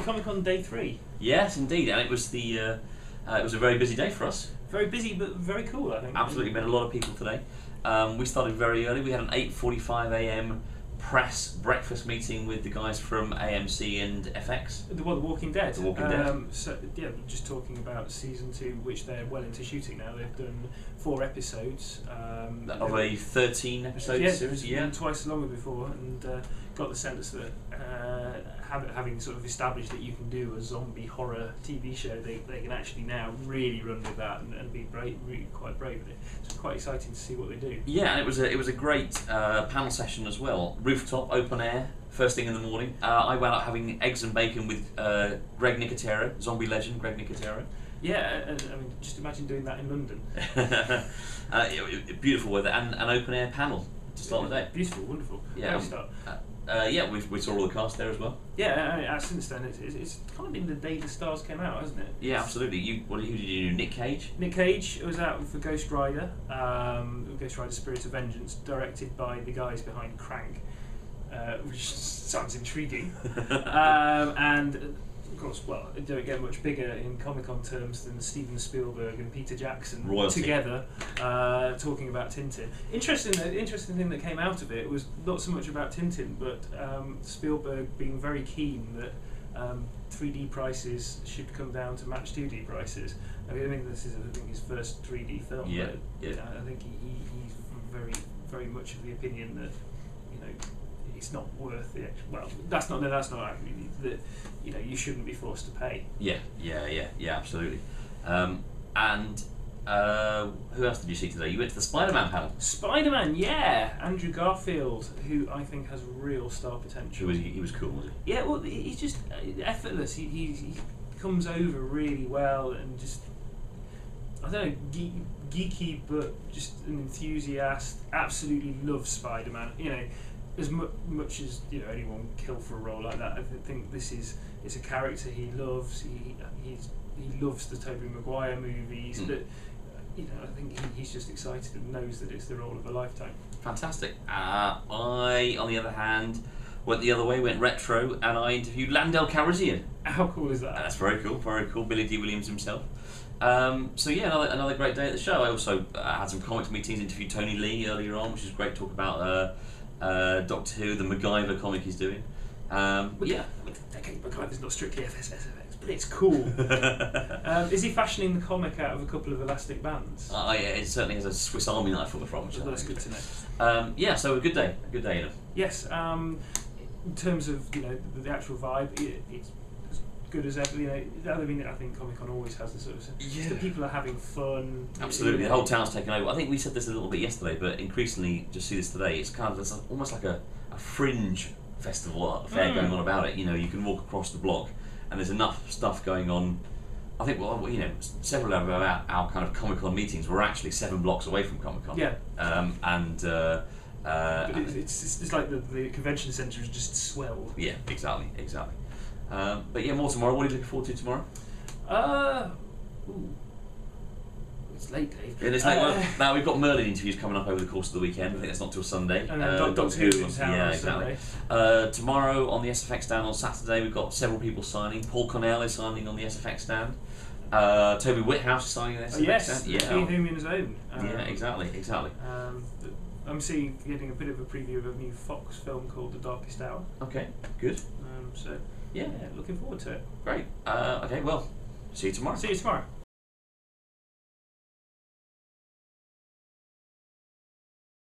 Comic Con Day 3. Yes, indeed, and it was it was a very busy day for us. Very busy, but very cool, I think. Absolutely, met a lot of people today. We started very early. We had an 8:45 AM press breakfast meeting with the guys from AMC and FX. The Walking Dead. The Walking Dead. So yeah, just talking about season 2, which they're well into shooting now. They've done 4 episodes of a 13 episode series. Yeah, twice longer before, and got the sense that having sort of established that you can do a zombie horror TV show, they can actually now really run with that and be really quite brave with it. So it's quite exciting to see what they do. Yeah, and it was a great panel session as well. Rooftop, open air, first thing in the morning. I went out having eggs and bacon with Greg Nicotero, zombie legend Greg Nicotero. Yeah, I mean, just imagine doing that in London. Beautiful weather and an open air panel to start the day. Beautiful, wonderful. Yeah, yeah, we saw all the cast there as well. Yeah, since then it's kind of been the day the stars came out, hasn't it? Yeah, absolutely. Who did you do? Nick Cage? Nick Cage was out for Ghost Rider, Ghost Rider Spirit of Vengeance, directed by the guys behind Crank, which sounds intriguing. And of course, well, it don't get much bigger in Comic-Con terms than Steven Spielberg and Peter Jackson royalty together talking about Tintin. Interesting thing that came out of it was not so much about Tintin, but Spielberg being very keen that 3D prices should come down to match 2D prices. I mean, this is his first 3D film. Yeah, but, I think he's very, very much of the opinion that it's not worth the extra. Well, that's not actually that you shouldn't be forced to pay. Yeah, absolutely. And who else did you see today? You went to the Spider-Man panel. Spider-Man, yeah. Andrew Garfield, who I think has real star potential. He was cool, was he? Yeah, well, he's just effortless. He comes over really well and just, I don't know, geeky but just an enthusiast. Absolutely loves Spider-Man. As much as anyone would kill for a role like that, I think it's a character he loves. He loves the Tobey Maguire movies, but I think he's just excited and knows that it's the role of a lifetime. Fantastic. I, on the other hand, went the other way, went retro, and I interviewed Landell Calrissian. How cool is that? That's very cool. Billy D. Williams himself. So yeah, another great day at the show. I also had some comics meetings, interviewed Tony Lee earlier on, which is great. Talk about Doctor Who, the MacGyver comic he's doing. Yeah. MacGyver's not strictly SFX, but it's cool. Is he fashioning the comic out of a couple of elastic bands? Yeah, it certainly has a Swiss Army knife on the front. That's good to know. Yeah, so a good day, Yes. In terms of the actual vibe, it's as good as ever. The other thing that I think Comic Con always has the sort of the people are having fun. Absolutely, the whole town's taken over. I think we said this a little bit yesterday, but increasingly, just see this today. It's kind of almost like a fringe festival affair going on about it. You can walk across the block, and there's enough stuff going on. I think several of our kind of Comic Con meetings were actually 7 blocks away from Comic Con. Yeah. But it's like the convention centre is just swelled. Yeah, exactly. But yeah, more tomorrow. What are you looking forward to tomorrow? It's late, Dave. It is late. Now we've got Merlin interviews coming up over the course of the weekend. I think that's not till Sunday. And then Doctor Who in town on exactly. Sunday. Tomorrow on the SFX stand on Saturday, we've got several people signing. Paul Cornell is signing on the SFX stand. Toby Whithouse is signing on the SFX stand. Yeah, being in his own. Yeah, exactly. I'm getting a bit of a preview of a new Fox film called The Darkest Hour. Okay, good. So yeah, looking forward to it. Great. Okay, well, see you tomorrow. See you tomorrow.